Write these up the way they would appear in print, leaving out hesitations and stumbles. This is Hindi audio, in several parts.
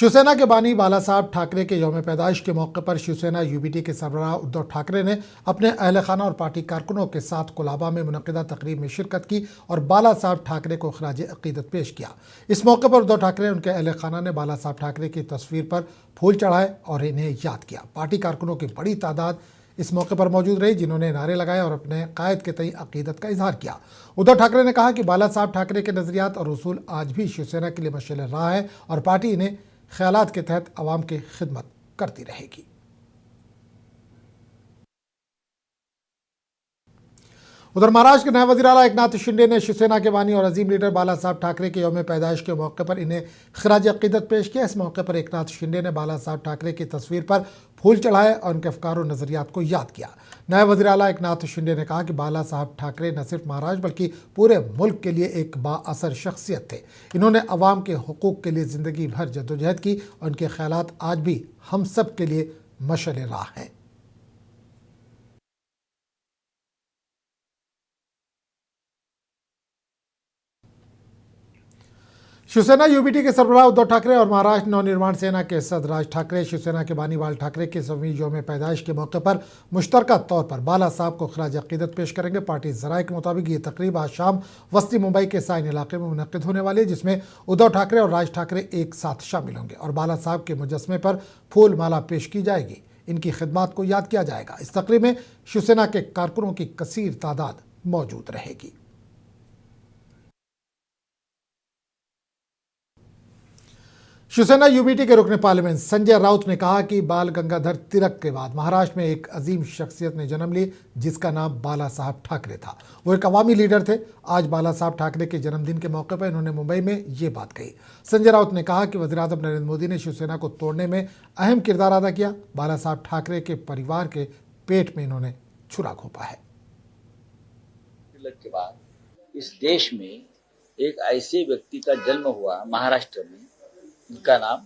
शिवसेना के बानी बाला साहब ठाकरे के यौम पैदाइश के मौके पर शिवसेना यूबीटी के सरबराह उद्धव ठाकरे ने अपने अहल खाना और पार्टी कारकुनों के साथ कोलाबा में मुनक़िदा तकरीब में शिरकत की और बाला साहब ठाकरे को खराज अक़ीदत पेश किया। इस मौके पर उद्धव ठाकरे उनके अहल खाना ने बाला साहब ठाकरे की तस्वीर पर फूल चढ़ाए और इन्हें याद किया। पार्टी कारकुनों की बड़ी तादाद इस मौके पर मौजूद रही, जिन्होंने नारे लगाए और अपने कायद के तई अक़ीदत का इजहार किया। उद्धव ठाकरे ने कहा कि बाला साहब ठाकरे के नज़रियात और उसूल आज भी शिवसेना के लिए मशाल राह है और पार्टी इन्हें ख्यालात के तहत आवाम की खिदमत करती रहेगी। उधर महाराष्ट्र के नए वज़ीर आला एकनाथ शिंदे ने शिवसेना के बानी और अजीम लीडर बाला साहब ठाकरे के यौम पैदाइश के मौके पर इन्हें खराज अक़ीदत पेश किया। इस मौके पर एकनाथ शिंदे ने बाला साहब ठाकरे की तस्वीर पर फूल चढ़ाए और उनके अफकार और नज़रियात को याद किया। नए वज़ीर आला एकनाथ शिंदे ने कहा कि बाला साहब ठाकरे न सिर्फ महाराष्ट्र बल्कि पूरे मुल्क के लिए एक बाअसर शख्सियत थे। इन्होंने अवाम के हुकूक के लिए ज़िंदगी भर जद्दोजहद की और उनके ख्यालात आज भी हम सब के लिए मशाल राह हैं। शिवसेना यूबीटी के सरबराह उद्धव ठाकरे और महाराष्ट्र नवनिर्माण सेना के सदर राज ठाकरे शिवसेना के बानी बाल ठाकरे के 100वीं यौम पैदाइश के मौके पर मुश्तरका तौर पर बाला साहब को खराज अक़ीदत पेश करेंगे। पार्टी ज़राए के मुताबिक ये तकरीब आज शाम वस्ती मुंबई के साइन इलाके में मुनक़िद होने वाली है, जिसमें उद्धव ठाकरे और राज ठाकरे एक साथ शामिल होंगे और बाला साहब के मुजस्मे पर फूल माला पेश की जाएगी। इनकी खिदमत को याद किया जाएगा। इस तकरीब में शिवसेना के कारकुनों की कसीर तादाद मौजूद रहेगी। शिवसेना यूबीटी के रुकन पार्लियामेंट संजय राउत ने कहा कि बाल गंगाधर तिलक के बाद महाराष्ट्र में एक अजीम शख्सियत ने जन्म ली, जिसका नाम बाला साहब ठाकरे था। वो एक अवामी लीडर थे। आज बाला साहब ठाकरे के जन्मदिन के मौके पर इन्होंने मुंबई में ये बात कही। संजय राउत ने कहा कि वज़ीर-ए-आज़म नरेंद्र मोदी ने शिवसेना को तोड़ने में अहम किरदार अदा किया। बाला साहब ठाकरे के परिवार के पेट में इन्होंने छुरा घोंपा है। तिलक के बाद इस देश में एक ऐसे व्यक्ति का जन्म हुआ महाराष्ट्र में, उनका नाम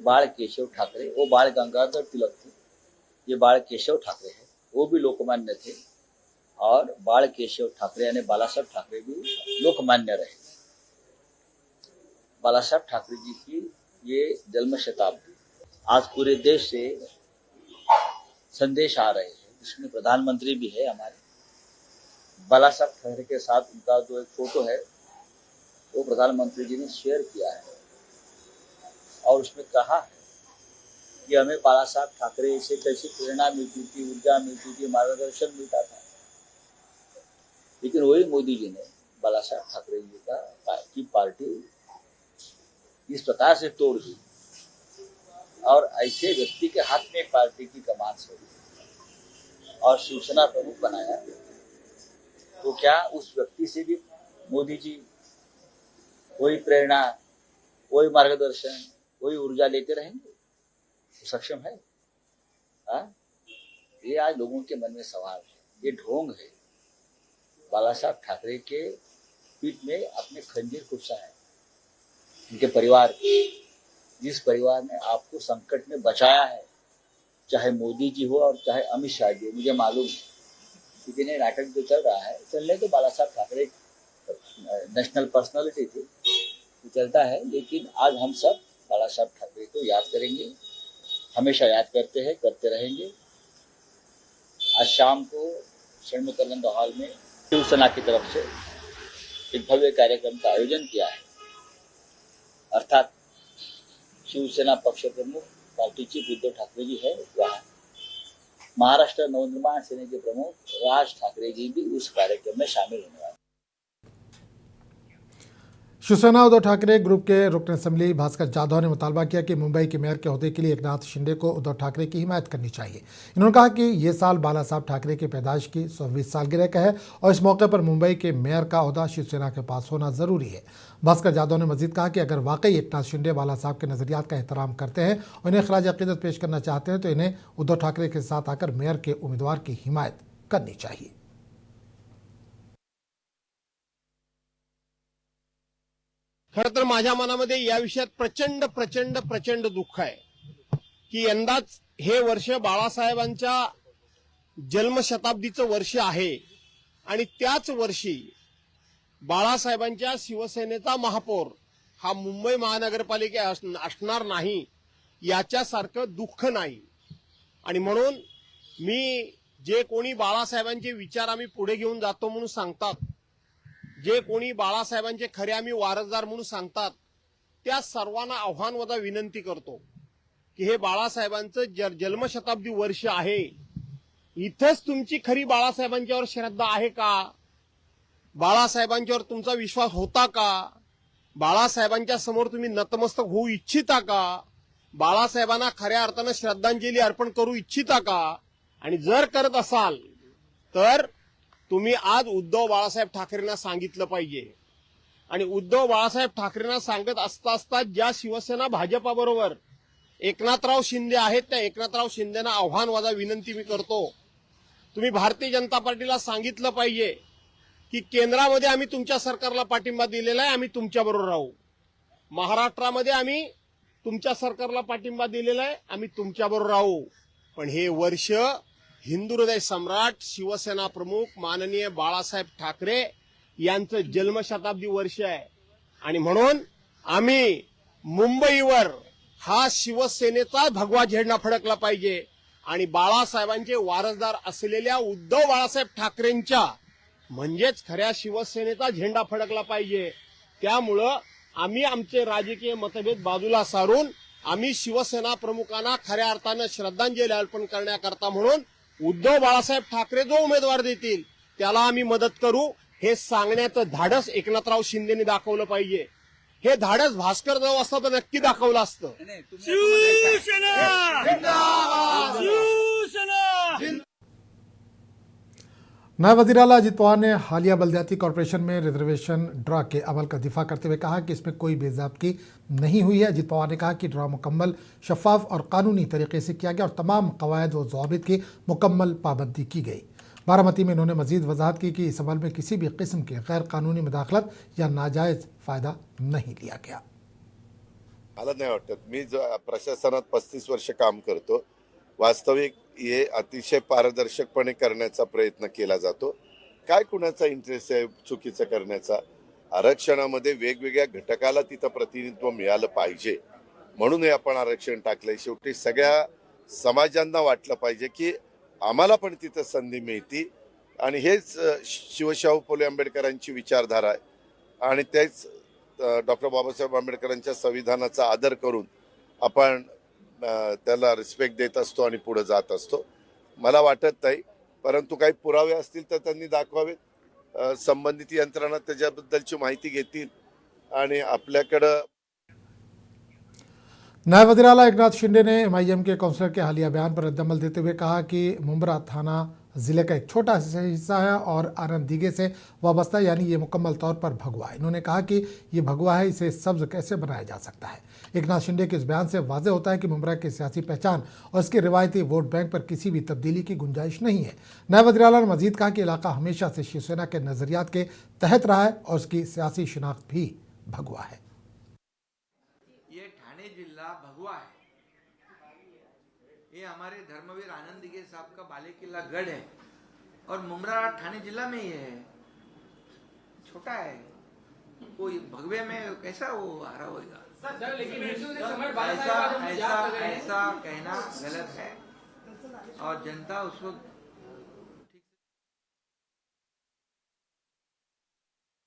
बाल केशव ठाकरे, वो बाल गंगाधर तिलक थे, ये बाल केशव ठाकरे है, वो भी लोकमान्य थे और बाल केशव ठाकरे यानी बाला साहब ठाकरे भी लोकमान्य रहे। बाला साहब ठाकरे जी की ये जन्म शताब्दी आज पूरे देश से संदेश आ रहे हैं, जिसमें प्रधानमंत्री भी है हमारे। बाला साहब ठाकरे के साथ उनका जो एक फोटो है वो प्रधानमंत्री जी ने शेयर किया है और उसमें कहा है कि हमें बाला साहब ठाकरे से कैसी प्रेरणा मिलती थी, ऊर्जा मिलती थी, मार्गदर्शन मिलता था। लेकिन वही मोदी जी ने बाला साहब ठाकरे जी की पार्टी इस प्रकार से तोड़ दी और ऐसे व्यक्ति के हाथ में पार्टी की कमान छोड़ी और शिवसेना प्रमुख बनाया। तो क्या उस व्यक्ति से भी मोदी जी वही प्रेरणा, वही मार्गदर्शन, वही ऊर्जा लेते रहेंगे? तो सक्षम है? ये आज लोगों के मन में सवाल है, ये ढोंग है। बाला साहब ठाकरे के पीठ में अपने खंजीर खुपसा है, उनके परिवार, जिस परिवार ने आपको संकट में बचाया है, चाहे मोदी जी हो और चाहे अमित शाह जी, मुझे मालूम है। लेकिन ये नाटक जो चल रहा है, चलने तो बाला साहब ठाकरे नेशनल पर्सनालिटी थी, तो चलता है। लेकिन आज हम सब बाला साहब ठाकरे को याद करेंगे, हमेशा याद करते हैं, करते रहेंगे। आज शाम को षण्मुखानंद हॉल में शिवसेना की तरफ से एक भव्य कार्यक्रम का आयोजन किया है। अर्थात शिवसेना पक्ष प्रमुख पार्टी चीफ उद्धव ठाकरे जी है वहाँ, महाराष्ट्र नवनिर्माण सेना के प्रमुख राज ठाकरे जी भी उस कार्यक्रम में शामिल होने वाले। शिवसेना उद्धव ठाकरे ग्रुप के रुकन असेंबली भास्कर जाधव ने मुतालबा किया कि मुंबई के मेयर के ओहदे के लिए एकनाथ शिंदे को उद्धव ठाकरे की हिमायत करनी चाहिए। इन्होंने कहा कि ये साल बाला साहब ठाकरे के पैदाइश की 100वीं सालगिरह का है और इस मौके पर मुंबई के मेयर का ओहदा शिवसेना के पास होना ज़रूरी है। भास्कर जाधव ने मजीद कहा कि अगर वाकई एकनाथ शिंदे बाला साहब के नज़रियात का एहतराम करते हैं और इन्हें खराज अक़ीदत पेश करना चाहते हैं तो इन्हें उद्धव ठाकरे के साथ आकर मेयर के उम्मीदवार की हिमायत करनी चाहिए। खरं तर माझ्या मनामध्ये या विषयात प्रचंड प्रचंड प्रचंड दुःख आहे की यंदाच हे वर्ष बाळासाहेबांच्या जन्मशताब्दीचं वर्ष आहे आणि त्याच वर्षी बाळासाहेबांच्या शिवसेनेचा महापौर हा मुंबई महानगरपालिका असणार नाही याच्यासारखं दुःख नाही. आणि म्हणून मी जे कोणी बाळासाहेबांचे विचार आम्ही पुढे घेऊन जातो म्हणून सांगतात, जे कोणी बाळासाहेबांचे खरे आम्ही वारसदार म्हणून सांगतात, त्या सर्वांना आव्हानवजा विनंती करतो की हे बाळासाहेबांचं जन्मशताब्दी वर्ष आहे. इथंच तुमची खरी बाळासाहेबांच्यावर श्रद्धा आहे का? बाळासाहेबांच्यावर तुमचा विश्वास होता का? बाळासाहेबांच्या समोर तुम्ही नतमस्तक होऊ इच्छिता का? बाळासाहेबांना खऱ्या अर्थानं श्रद्धांजली अर्पण करू इच्छिता का? आणि जर करत असाल तर तुम्ही आज उद्धव बाळासाहेब ठाकरेंना सांगितलं पाहिजे. आणि उद्धव बाळासाहेब ठाकरेंना सांगत असता ज्या शिवसेना भाजपाबरोबर एकनाथराव शिंदे आहेत, त्या एकनाथराव शिंदेना आव्हानवाजा विनंती मी करतो. तुम्ही भारतीय जनता पार्टीला सांगितलं पाहिजे की केंद्रामध्ये आम्ही तुमच्या सरकारला पाठिंबा दिलेला आहे, आम्ही तुमच्याबरोबर राहू. महाराष्ट्रामध्ये आम्ही तुमच्या सरकारला पाठिंबा दिलेला आहे, आम्ही तुमच्याबरोबर राहू. पण हे वर्ष हिंदू हृदय सम्राट शिवसेना प्रमुख माननीय बाळासाहेब ठाकरे यांचं जन्मशताब्दी वर्ष आहे. आणि म्हणून आम्ही मुंबईवर हा शिवसेनेचा भगवा झेंडा फडकला पाहिजे आणि बाळासाहेबांचे वारसदार असलेल्या उद्धव बाळासाहेब ठाकरेंच्या म्हणजेच खऱ्या शिवसेनेचा झेंडा फडकला पाहिजे. त्यामुळं आम्ही आमचे राजकीय मतभेद बाजूला सारून आम्ही शिवसेना प्रमुखांना खऱ्या अर्थानं श्रद्धांजली अर्पण करण्याकरता म्हणून उद्धव बाळासाहेब ठाकरे जो उमेदवार देतील त्याला आम्ही मदत करू, हे सांगण्याचं धाडस एकनाथराव शिंदेनी दाखवलं पाहिजे. हे धाडस भास्कर जाऊ असतं तर नक्की दाखवलं असतं. नायब वज़ीर आला अजित पवार ने हालिया बल्दियाती कॉरपोरेशन में रिजर्वेशन ड्रा के अमल का दिफा करते हुए कहा कि इसमें कोई बेज़ाब्ती नहीं हुई है. अजित पवार ने कहा कि ड्रा मुकम्मल शफाफ और कानूनी तरीके से किया गया और तमाम कवायद व ज़वाबित की मुकम्मल पाबंदी की गई. बारामती में इन्होंने मजीद वजाहत की कि इस अमल में किसी भी किस्म की गैर कानूनी मुदाखलत या नाजायज़ फ़ायदा नहीं लिया गया. मला नाही वाटत. मी प्रशासनात 35 वर्ष काम करतो. वास्तविक हे अतिशय पारदर्शकपणे करण्याचा प्रयत्न केला जातो. काय कुणाचा इंटरेस्ट आहे चुकीचं करण्याचा? आरक्षणामध्ये वेगवेगळ्या घटकाला तिथं प्रतिनिधित्व मिळालं पाहिजे म्हणून हे आपण आरक्षण टाकलंय. शेवटी सगळ्या समाजांना वाटलं पाहिजे की आम्हाला पण तिथं संधी मिळती आणि हेच शिवशाहू फुले आंबेडकरांची विचारधारा आहे आणि तेच डॉक्टर बाबासाहेब आंबेडकरांच्या संविधानाचा आदर करून आपण त्याला रिस्पेक्ट देत असतो आणि पुढे जात असतो. मला वाटत नाही, परंतु काही पुरावे असतील तर त्यांनी दाखवावेत. संबंधित यंत्रणा त्याच्याबद्दलची माहिती घेतील आणि आपल्याकडं. नायब वज़ीर आला एकनाथ शिंदे ने MIM के काउंसलर के हालिया बयान पर रद्दअमल देते हुए कहा कि मुंब्रा थाना ज़िले का एक छोटा हिस्सा है और आनंद दीघे से वाबस्ता, यानी ये मुकम्मल तौर पर भगवा है. इन्होंने कहा कि ये भगवा है, इसे सब्ज कैसे बनाया जा सकता है. एकनाथ शिंदे के इस बयान से वाज़ेह होता है कि मुंब्रा की सियासी पहचान और इसके रिवायती वोट बैंक पर किसी भी तब्दीली की गुंजाइश नहीं है. नायब वज़ीर आला ने मजीद कहा कि इलाका हमेशा से शिवसेना के नज़रियात के तहत रहा है और उसकी सियासी शिनाख्त भी भगवा है. ये ठाणे जिला भगवा है. ये हमारे धर्मवीर आनंद दिघे साहब का बाले किला गढ़ है और मुमरा ठाणे जिला में ही है. छोटा है, कोई भगवे में कैसा वो आ रहा होगा. ऐसा कहना गलत है और जनता उस वक्त